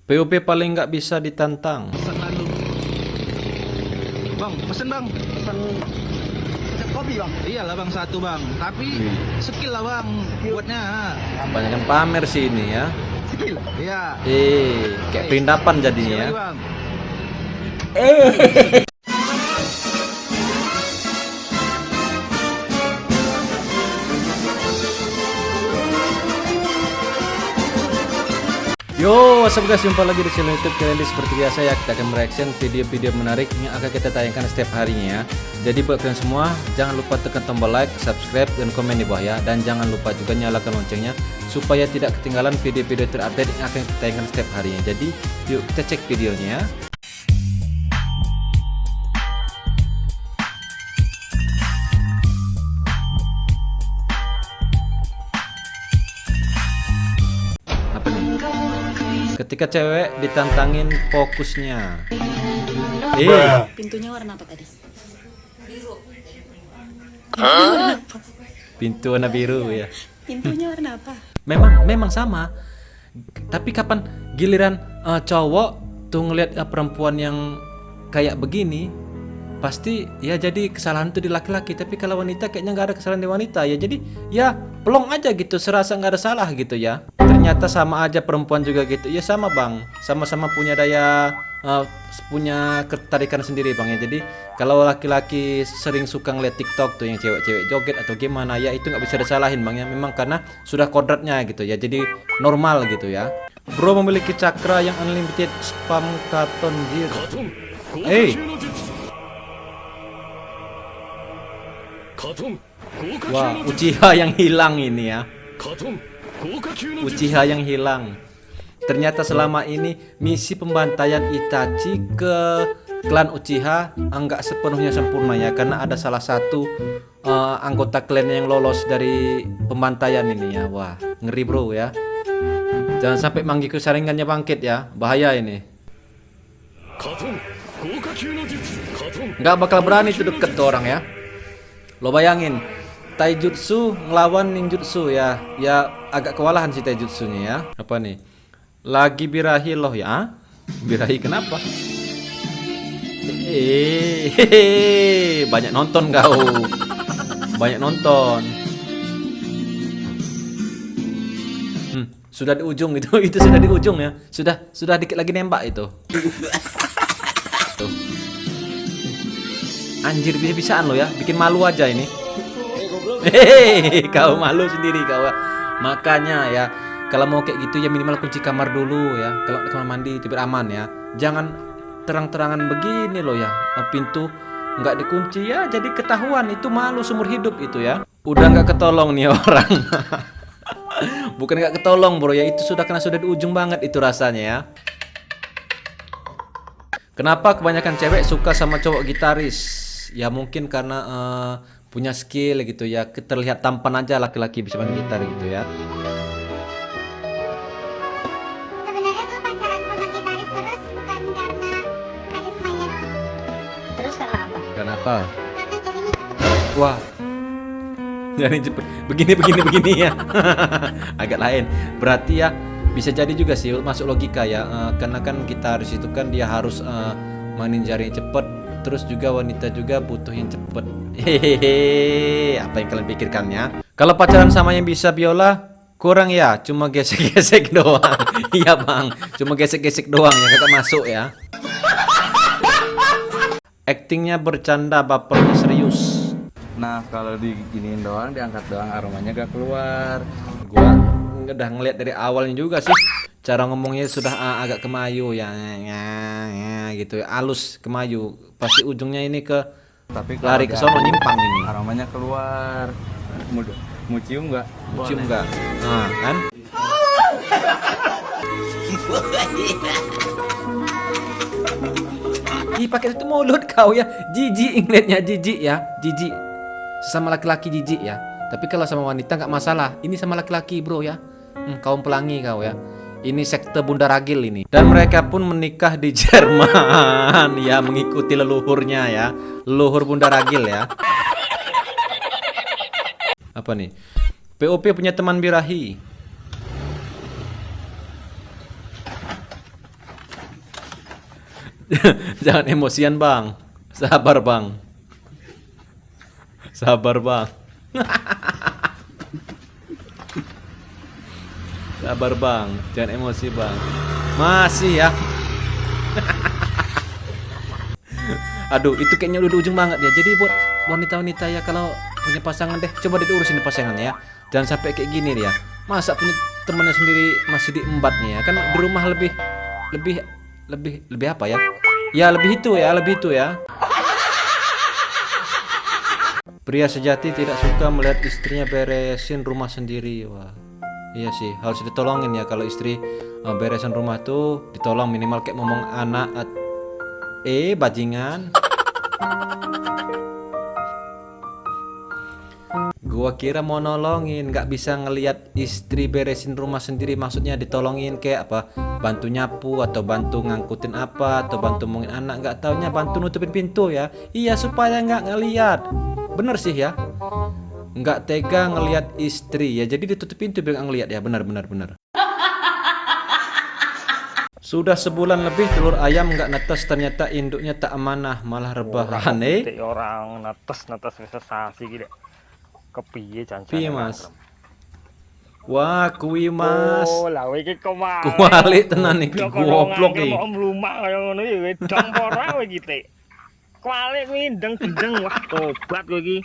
POP paling nggak bisa ditantang. Pesan lalu. Bang, pesen bang. Pesan kopi bang. Iyalah bang, satu bang. Tapi skill lah bang buatnya. Banyak yang pamer sih ini ya. Skill. Iya. Kayak perindapan jadinya ya. Sekali, bang. Yo, what's up guys, jumpa lagi di channel YouTube kali ini. Seperti biasa ya, kita akan mereaction video-video menarik yang akan kita tayangkan setiap harinya ya. Jadi buat kalian semua, jangan lupa tekan tombol like, subscribe, dan komen di bawah ya. Dan jangan lupa juga nyalakan loncengnya supaya tidak ketinggalan video-video terupdate yang akan kita tayangkan setiap harinya. Jadi yuk kita cek videonya ya. Apa nih? Ketika cewek ditantangin fokusnya. Pintunya warna apa tadi? Pintu warna biru ya. Pintunya warna apa? Memang sama. Tapi kapan giliran cowok tuh ngelihat perempuan yang kayak begini, pasti ya jadi kesalahan itu di laki-laki. Tapi kalau wanita kayaknya nggak ada kesalahan di wanita ya. Jadi ya pelong aja gitu, serasa nggak ada salah gitu ya. Ternyata sama aja perempuan juga gitu. Ya sama bang, sama-sama punya daya, punya ketarikan sendiri bang ya. Jadi kalau laki-laki sering suka ngeliat TikTok tuh yang cewek-cewek joget atau gimana ya, itu nggak bisa disalahin bang ya. Memang karena sudah kodratnya gitu ya. Jadi normal gitu ya. Bro memiliki cakra yang unlimited spam katon jir. Wah, Uchiha yang hilang ini ya. Uchiha yang hilang. Ternyata selama ini misi pembantaian Itachi ke klan Uchiha enggak sepenuhnya sempurna ya, karena ada salah satu anggota klan yang lolos dari pembantaian ini ya. Wah, ngeri bro ya. Jangan sampai Mangekyo Sharingannya bangkit ya, bahaya ini. Nggak bakal berani tuh deket tuh orang ya. Lo bayangin, taijutsu ngelawan ninjutsu ya. Ya agak kewalahan sih taijutsunya ya. Apa nih? Lagi birahi loh ya. Birahi kenapa? Banyak nonton kau. Banyak nonton. Sudah di ujung itu sudah di ujung ya. Sudah dikit lagi nembak itu. Tuh. Anjir, bisa-bisaan lo ya, bikin malu aja ini. Hehehe, kau malu sendiri kau. Makanya ya, kalau mau kayak gitu ya minimal kunci kamar dulu ya. Kalau kamar mandi itu biar aman ya. Jangan terang-terangan begini loh ya. Pintu nggak dikunci ya, jadi ketahuan, itu malu seumur hidup itu ya. Udah nggak ketolong nih orang. Bukan nggak ketolong bro ya, itu sudah di ujung banget itu rasanya ya. Kenapa kebanyakan cewek suka sama cowok gitaris? Ya mungkin karena punya skill gitu ya. Terlihat tampan aja laki-laki bisa main gitar gitu ya. Sebenarnya tuh pacaran sama gitaris terus bukan karena karismanya doang. Terus karena apa? Kenapa? Karena ceweknya Wah. Jadi begini ya. Agak lain. Berarti ya bisa jadi juga sih masuk logika ya. Karena kan gitaris itu kan dia harus mainin jari cepet. Terus juga wanita juga butuh yang cepet. Hehehe, apa yang kalian pikirkannya? Kalau pacaran sama yang bisa biola kurang ya, cuma gesek-gesek doang. Iya bang, cuma gesek-gesek doang ya, kagak masuk ya. Actingnya bercanda, bapernya serius. Nah kalau diginiin doang, diangkat doang, aromanya gak keluar. Gua udah ngeliat dari awalnya juga sih, cara ngomongnya sudah agak kemayu ya, gitu ya, halus kemayu. Pasti ujungnya ini ke Tapi lari ke sono, nyimpang ini. aromanya keluar. Mau cium nggak? Cium enggak? Nah, kan? Ih, pakai itu mulut kau ya. Jijik ngeliatnya, jijik ya. Jijik. Sesama laki-laki jijik ya. Tapi kalau sama wanita nggak masalah. Ini sama laki-laki bro ya. Kaum pelangi kau ya. Ini sekte Bunda Ragil ini. Dan mereka pun menikah di Jerman ya, mengikuti leluhurnya ya. Leluhur Bunda Ragil ya. Apa nih? POP punya teman birahi. Jangan emosian bang. Sabar bang. Sabar bang. Sabar bang. Jangan emosi bang. Masih ya. Aduh, itu kayaknya udah di ujung banget ya. Jadi buat wanita-wanita ya, kalau punya pasangan deh, coba deh diurusin pasangannya ya. Jangan sampai kayak gini dia. Masa punya temannya sendiri masih diembat nih ya. Kan di rumah lebih apa ya? Ya lebih itu ya. Pria sejati tidak suka melihat istrinya beresin rumah sendiri. Wah. Iya sih, harus ditolongin ya kalau istri beresin rumah tuh, ditolong minimal kayak ngomong anak bajingan. Gua kira mau nolongin, nggak bisa ngelihat istri beresin rumah sendiri, maksudnya ditolongin kayak apa? Bantu nyapu atau bantu ngangkutin apa atau bantu ngomongin anak, nggak taunya bantu nutupin pintu ya. Iya, supaya nggak ngelihat. Bener sih ya. Nggak tega ngelihat istri ya, jadi ditutup pintu biar nggak ngelihat ya. Benar. Sudah sebulan lebih telur ayam nggak netes, ternyata induknya tak amanah, malah rebahan. Orang netes sensasi gitu. Kepiye jan. Piye Mas? Wah, kuwi Mas. Oh, lah iki kemana? Kualik tenan iki, goblok iki. Mau mlumak kaya ngono ya wedang ora kowe iki, Tik. Kualik kuwi ndeng-ndeng, wah tobat kowe iki.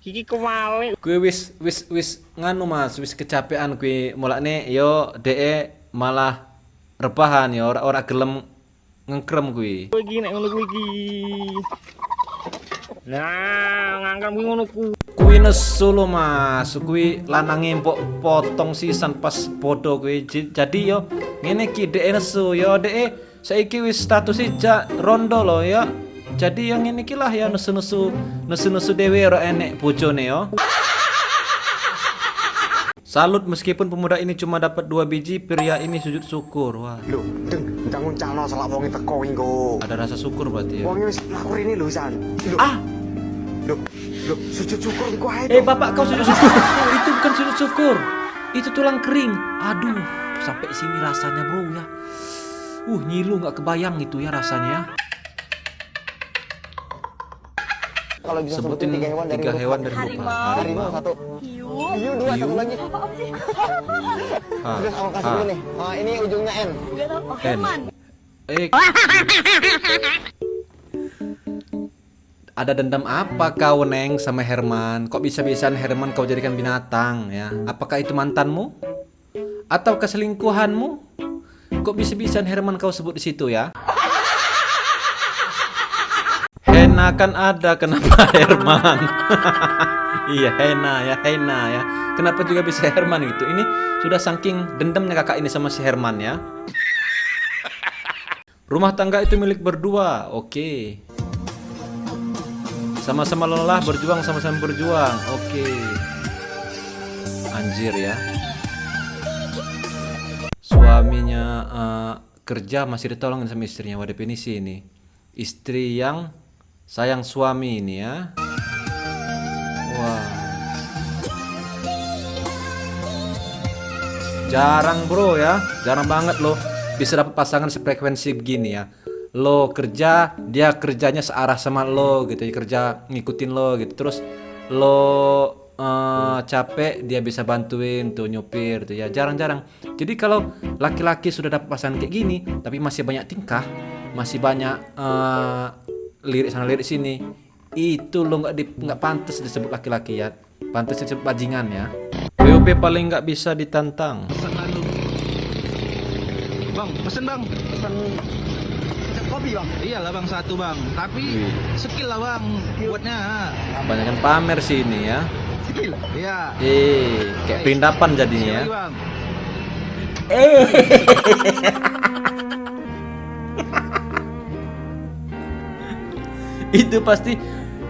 Iki kualik. Kuwi wis nganu Mas, wis kecapean kuwi, mulane yo dhek malah rebahan ya, ora gelem ngengkrem kuwi. Kowe iki nek ngono kuwi iki. Nah, ngangkat kuwi ngono ku. Kuwi nesu lho Mas, kuwi lanange mbok potong sisan pas bodo kuwi. Jadi yo ngene iki dhek nesu yo, dhek saiki wis status jak rondo lho ya. Jadi yang ngene iki lah ya, nesu-nesu dhewe ora enek bojone yo. Salut, meskipun pemuda ini cuma dapat 2 biji, pria ini sujud syukur. Wah. Lho, Deng, ndang nguncalno selak wonge teko iki engko. Ada rasa syukur berarti ya. Wonge wis mlaku rene lho, San. Lho. Lho, sujud syukur engko ae. Bapak, kau sujud syukur. Itu bukan sujud syukur. Itu tulang kering. Aduh, sampai sini rasanya, Bro ya. Nyilu nggak kebayang itu ya rasanya. Kalau bisa Sebutin 3 hewan dari lupa. Harimau 1. Hiu 2, satu lagi. Terus aku kasih dulu nih. Ini ujungnya N. Herman. Ada dendam apa kau Neng sama Herman? Kok bisa-bisaan Herman kau jadikan binatang ya? Apakah itu mantanmu? Atau keselingkuhanmu? Kok bisa-bisaan Herman kau sebut di situ ya? Hena kan ada, kenapa Herman? Iya, Hena ya. Kenapa juga bisa Herman gitu? Ini sudah saking dendamnya kakak ini sama si Herman ya. Rumah tangga itu milik berdua. Oke. Sama-sama lelah berjuang, sama-sama berjuang. Oke. Anjir ya. Suaminya kerja masih ditolongin sama istrinya. Wah, definisi ini. Istri yang sayang suami ini ya. Wah. Jarang bro ya. Jarang banget loh bisa dapat pasangan sefrekuensi begini ya. Lo kerja, dia kerjanya searah sama lo gitu ya. Kerja ngikutin lo gitu. Terus lo capek, dia bisa bantuin tuh nyupir tuh ya. Jarang-jarang. Jadi kalau laki-laki sudah dapat pasangan kayak gini tapi masih banyak tingkah, masih banyak lirik sana lirik sini, itu lo nggak pantas disebut laki-laki ya, pantas disebut bajingan ya. PUP paling nggak bisa ditantang. Bang, pesen bang. Pesan kopi, Bang. Iyalah bang, 1 bang. Tapi skill lah bang, buatnya. Kebanyakan pamer sih ini ya. Skill. Iya. Kayak perindapan jadinya ya. Bang. Itu pasti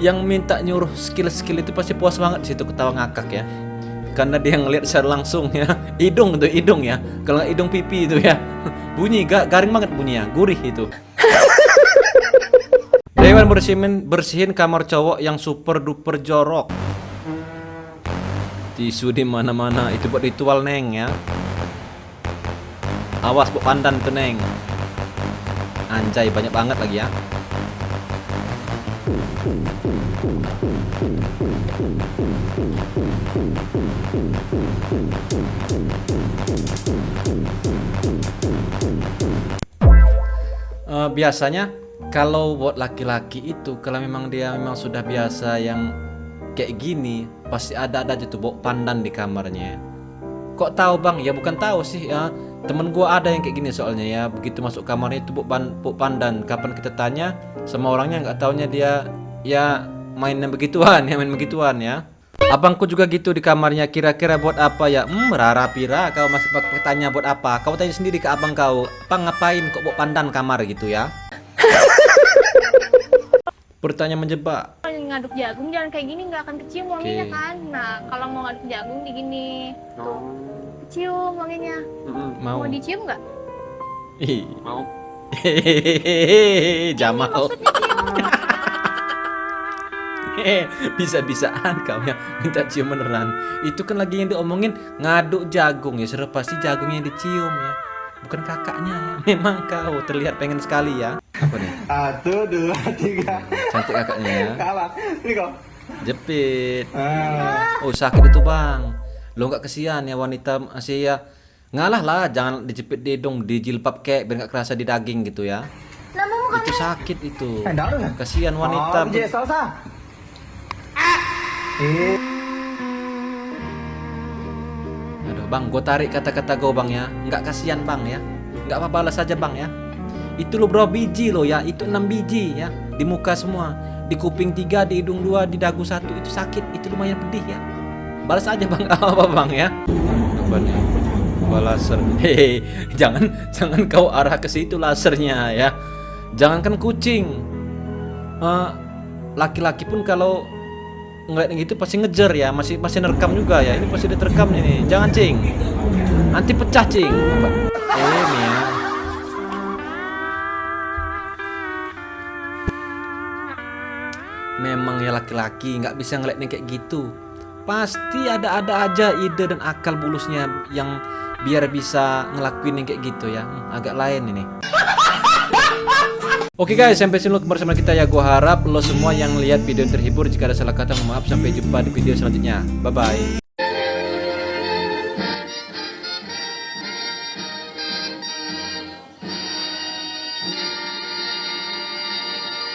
yang minta nyuruh skill-skill itu pasti puas banget di situ, ketawa ngakak ya. Karena dia ngelihat secara langsung ya. Hidung ya. Kalau nggak hidung pipi itu ya. Bunyi garing banget bunyinya, gurih itu. Dewan bersihin kamar cowok yang super duper jorok. Tisu di mana-mana, itu buat ritual Neng ya. Awas buat pandan tuh Neng. Anjay, banyak banget lagi ya. Biasanya kalau buat laki-laki itu, kalau memang dia memang sudah biasa yang kayak gini, pasti ada aja tuh bawa pandan di kamarnya. Kok tahu bang? Ya bukan tahu sih ya. Temen gua ada yang kayak gini soalnya ya. Begitu masuk kamarnya itu bawa pandan. Kapan kita tanya sama orangnya nggak taunya dia ya mainnya begituan ya, main begituan ya. Abangku juga gitu di kamarnya. Kira-kira buat apa ya? Rara pira kau masih tanya buat apa? Kau tanya sendiri ke abang kau. Apa ngapain kok bawa pandan kamar gitu ya? Bertanya menjebak. Ngaduk jagung jangan kayak gini, nggak akan kecium wanginya Oke. kan. Nah kalau mau ngaduk jagung di gini tuh kecium wanginya. Mau dicium nggak? Ih. Mau. Jamal. Maksudnya cium. Bisa-bisaan kau ya minta cium beneran. Itu kan lagi yang diomongin ngaduk jagung ya, sudah pasti jagungnya dicium ya, bukan kakaknya ya. Memang kau terlihat pengen sekali ya. Apa nih? 1, 2, 3. Cantik kakaknya ya. Kalah. Ini kok. Jepit. Oh sakit itu bang. Lo nggak kesian ya wanita masih ya. Ngalah lah, jangan dijepit di hidung, di jilbab kek biar nggak kerasa di daging gitu ya. Itu sakit itu. Kasihan wanita. salsa. Aduh bang, gue tarik kata-kata gue bang ya. Nggak kasihan bang ya. Nggak apa balas saja bang ya. Itu lo berapa biji lo ya. Itu 6 biji ya. Di muka semua. Di kuping 3, di hidung 2, di dagu 1. Itu sakit. Itu lumayan pedih ya. Balas aja bang. Apa bang ya. Apa nih? Laser. Hehe. Jangan kau arah ke situ lasernya ya. Jangankan kucing. Laki-laki pun kalau ngeliat gitu pasti ngejar ya, masih nerekam juga ya. Ini pasti diterekam ini. Jangan cing, nanti pecah cing. Nih ya. Memang ya laki-laki nggak bisa ngeliatnya kayak gitu. Pasti ada aja ide dan akal bulusnya yang biar bisa ngelakuin yang kayak gitu ya. Agak lain ini. Oke guys, sampai sini dulu bersama kita ya. Gua harap lo semua yang lihat video terhibur. Jika ada salah kata mohon maaf. Sampai jumpa di video selanjutnya. Bye bye.